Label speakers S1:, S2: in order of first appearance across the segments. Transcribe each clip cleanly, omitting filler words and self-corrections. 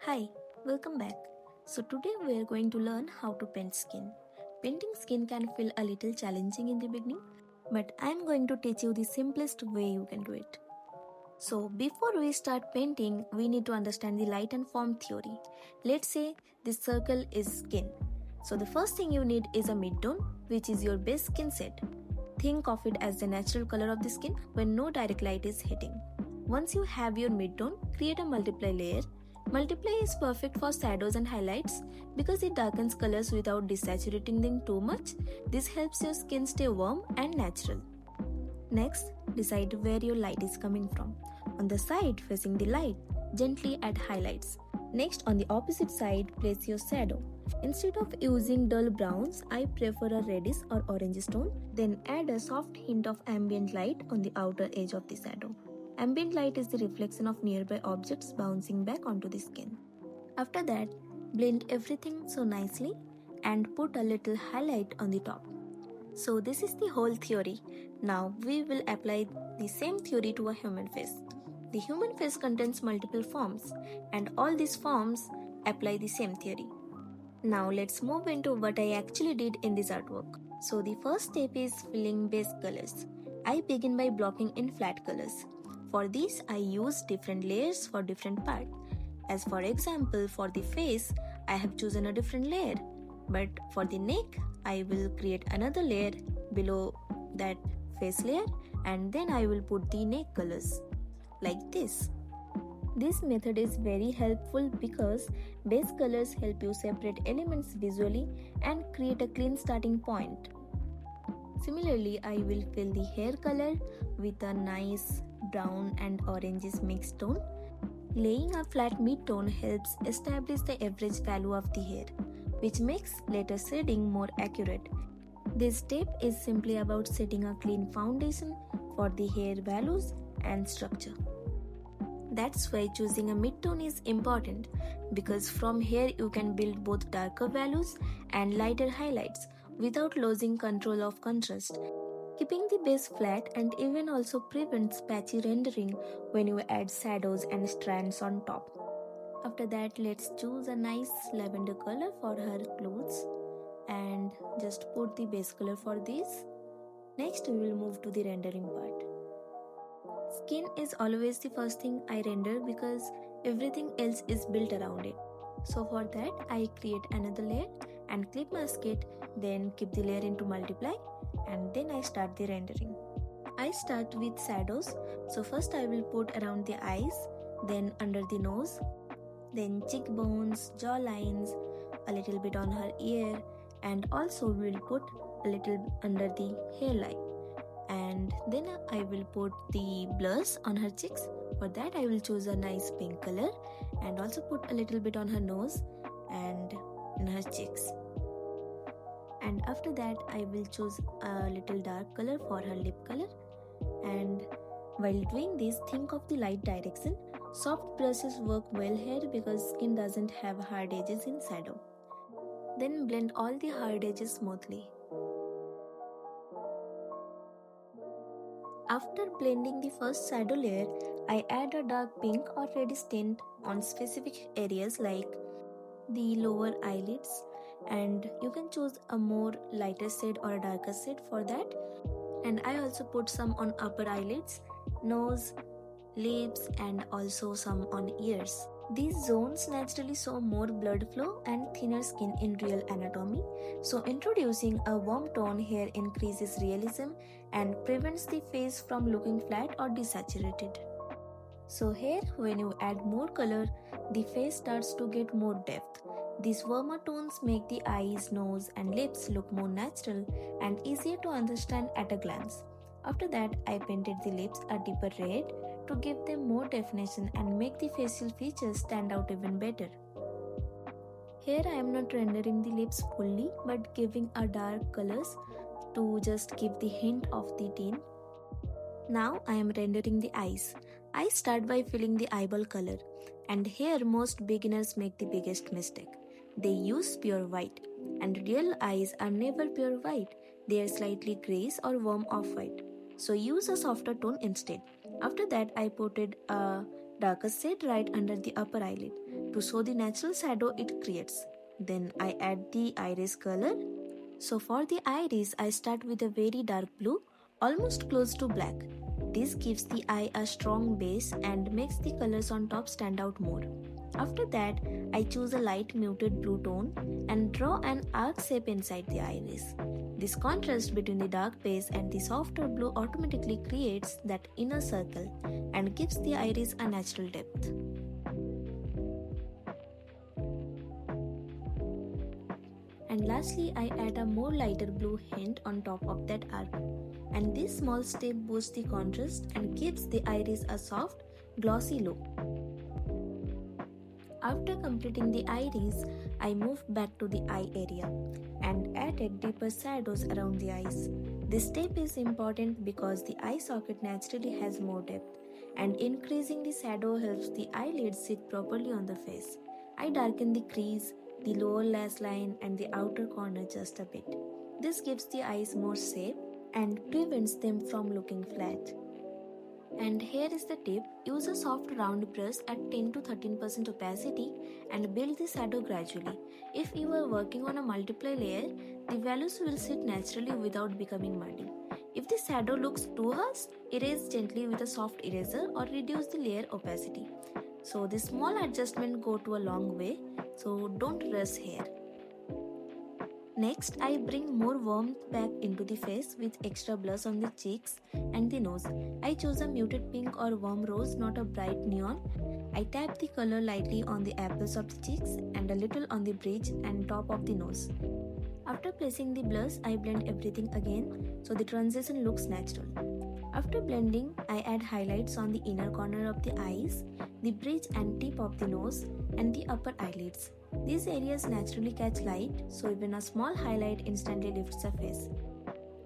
S1: Hi, welcome back. So today we are going to learn how to paint skin. Painting skin can feel a little challenging in the beginning, but I am going to teach you the simplest way you can do it. So before we start painting, we need to understand the light and form theory. Let's say this circle is skin. So the first thing you need is a mid-tone, which is your base skin set. Think of it as the natural color of the skin when no direct light is hitting. Once you have your mid-tone, create a multiply layer. Multiply is perfect for shadows and highlights because it darkens colors without desaturating them too much. This helps your skin stay warm and natural. Next, decide where your light is coming from. On the side facing the light, gently add highlights. Next, on the opposite side, place your shadow. Instead of using dull browns, I prefer a reddish or orange tone. Then add a soft hint of ambient light on the outer edge of the shadow. Ambient light is the reflection of nearby objects bouncing back onto the skin. After that, blend everything so nicely and put a little highlight on the top. So this is the whole theory. Now we will apply the same theory to a human face. The human face contains multiple forms and all these forms apply the same theory. Now let's move into what I actually did in this artwork. So the first step is filling base colors. I begin by blocking in flat colors. For this, I use different layers for different parts. As for example, for the face, I have chosen a different layer. But for the neck, I will create another layer below that face layer and then I will put the neck colors like this. This method is very helpful because base colors help you separate elements visually and create a clean starting point. Similarly, I will fill the hair color with a nice brown and oranges mixed tone. Laying a flat mid-tone helps establish the average value of the hair, which makes later shading more accurate. This step is simply about setting a clean foundation for the hair values and structure. That's why choosing a mid-tone is important because from here you can build both darker values and lighter highlights without losing control of contrast. Keeping the base flat and even also prevents patchy rendering when you add shadows and strands on top. After that, let's choose a nice lavender color for her clothes and just put the base color for this. Next, we will move to the rendering part. Skin is always the first thing I render because everything else is built around it. So for that, I create another layer and clip mask it, then keep the layer into multiply and then I start the rendering. I start with shadows. So first I will put around the eyes, then under the nose, then cheekbones, jaw lines, a little bit on her ear, and also we will put a little under the hairline. And then I will put the blush on her cheeks. For that I will choose a nice pink color and also put a little bit on her nose and in her cheeks. And after that I will choose a little dark color for her lip color. And while doing this, think of the light direction. Soft brushes work well here because skin doesn't have hard edges in shadow. Then blend all the hard edges smoothly. After blending the first shadow layer, I add a dark pink or reddish tint on specific areas like the lower eyelids, and you can choose a more lighter shade or a darker shade for that. And I also put some on upper eyelids, nose, lips and also some on ears. These zones naturally show more blood flow and thinner skin in real anatomy, so introducing a warm tone here increases realism and prevents the face from looking flat or desaturated. So here, when you add more color, the face starts to get more depth. These warmer tones make the eyes, nose and lips look more natural and easier to understand at a glance. After that, I painted the lips a deeper red to give them more definition and make the facial features stand out even better. Here I am not rendering the lips fully but giving a dark colors to just give the hint of the tint. Now I am rendering the eyes. I start by filling the eyeball color, and here most beginners make the biggest mistake. They use pure white, and real eyes are never pure white. They are slightly grayish or warm off-white. So use a softer tone instead. After that I put a darker shade right under the upper eyelid to show the natural shadow it creates. Then I add the iris color. So for the iris, I start with a very dark blue, almost close to black. This gives the eye a strong base and makes the colors on top stand out more. After that, I choose a light muted blue tone and draw an arc shape inside the iris. This contrast between the dark base and the softer blue automatically creates that inner circle and gives the iris a natural depth. And lastly, I add a more lighter blue hint on top of that arc. And this small step boosts the contrast and gives the iris a soft, glossy look. After completing the iris, I move back to the eye area and added deeper shadows around the eyes. This step is important because the eye socket naturally has more depth, and increasing the shadow helps the eyelids sit properly on the face. I darken the crease, the lower lash line and the outer corner just a bit. This gives the eyes more shape and prevents them from looking flat. And here is the tip, use a soft round brush at 10 to 13% opacity and build the shadow gradually. If you are working on a multiply layer, the values will sit naturally without becoming muddy. If the shadow looks too harsh, erase gently with a soft eraser or reduce the layer opacity. So this small adjustment go to a long way, so don't rush here. Next, I bring more warmth back into the face with extra blush on the cheeks and the nose. I choose a muted pink or warm rose, not a bright neon. I tap the color lightly on the apples of the cheeks and a little on the bridge and top of the nose. After placing the blush, I blend everything again so the transition looks natural. After blending, I add highlights on the inner corner of the eyes, the bridge and tip of the nose, and the upper eyelids. These areas naturally catch light, so even a small highlight instantly lifts the face.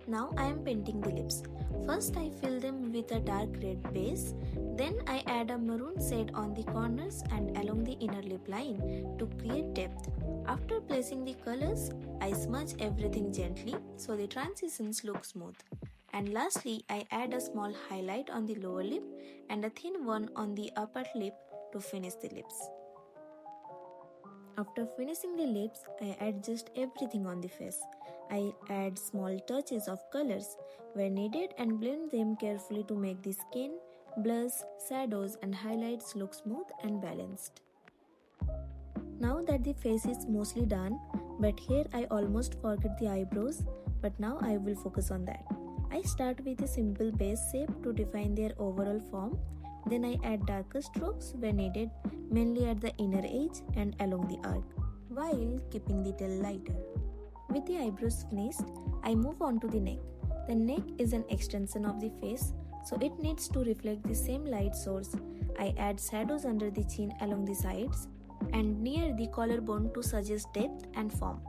S1: Now I am painting the lips. First I fill them with a dark red base, then I add a maroon shade on the corners and along the inner lip line to create depth. After placing the colors, I smudge everything gently so the transitions look smooth. And lastly, I add a small highlight on the lower lip and a thin one on the upper lip to finish the lips. After finishing the lips, I adjust everything on the face. I add small touches of colors where needed and blend them carefully to make the skin, blush, shadows and highlights look smooth and balanced. Now that the face is mostly done, but here I almost forget the eyebrows, but now I will focus on that. I start with a simple base shape to define their overall form. Then I add darker strokes where needed, mainly at the inner edge and along the arc, while keeping the tail lighter. With the eyebrows finished, I move on to the neck. The neck is an extension of the face, so it needs to reflect the same light source. I add shadows under the chin along the sides and near the collarbone to suggest depth and form.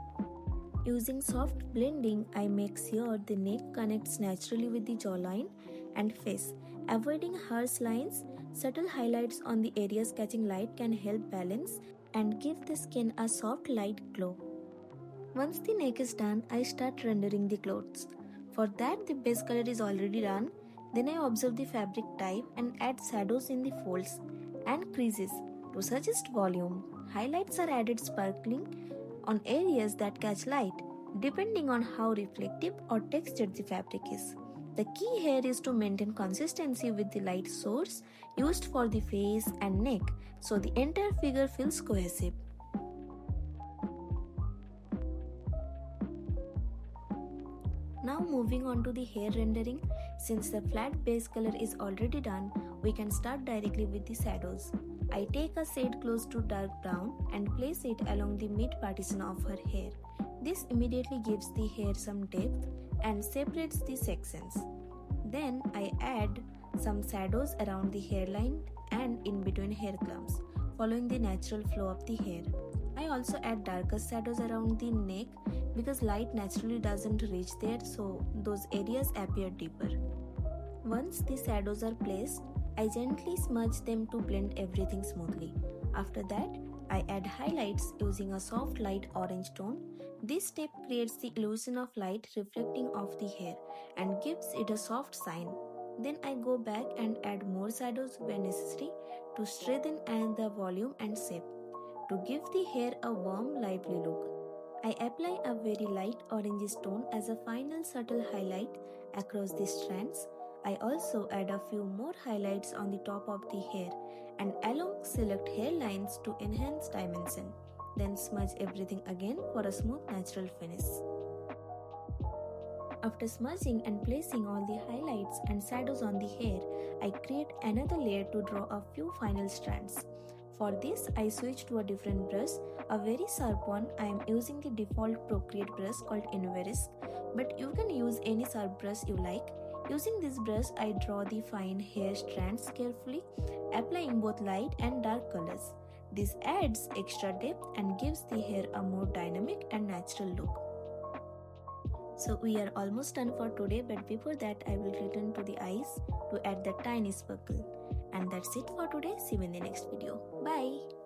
S1: Using soft blending, I make sure the neck connects naturally with the jawline and face. Avoiding harsh lines, subtle highlights on the areas catching light can help balance and give the skin a soft light glow. Once the neck is done, I start rendering the clothes. For that, the base color is already done. Then I observe the fabric type and add shadows in the folds and creases to suggest volume. Highlights are added sparkling on areas that catch light, depending on how reflective or textured the fabric is. The key here is to maintain consistency with the light source used for the face and neck, so the entire figure feels cohesive. Now moving on to the hair rendering, since the flat base color is already done, we can start directly with the shadows. I take a shade close to dark brown and place it along the mid partition of her hair. This immediately gives the hair some depth and separates the sections. Then I add some shadows around the hairline and in between hair clumps, following the natural flow of the hair. I also add darker shadows around the neck because light naturally doesn't reach there, so those areas appear deeper. Once the shadows are placed, I gently smudge them to blend everything smoothly. After that, I add highlights using a soft light orange tone. This step creates the illusion of light reflecting off the hair and gives it a soft shine. Then I go back and add more shadows where necessary to strengthen and the volume and shape. to give the hair a warm, lively look. I apply a very light orange tone as a final subtle highlight across the strands. I also add a few more highlights on the top of the hair and along select hairlines to enhance dimension. Then smudge everything again for a smooth natural finish. After smudging and placing all the highlights and shadows on the hair, I create another layer to draw a few final strands. For this, I switch to a different brush, a very sharp one. I am using the default Procreate brush called Inveris, but you can use any sharp brush you like. Using this brush, I draw the fine hair strands carefully, applying both light and dark colors. This adds extra depth and gives the hair a more dynamic and natural look. So we are almost done for today, but before that I will return to the eyes to add the tiny sparkle. And that's it for today. See you in the next video. Bye.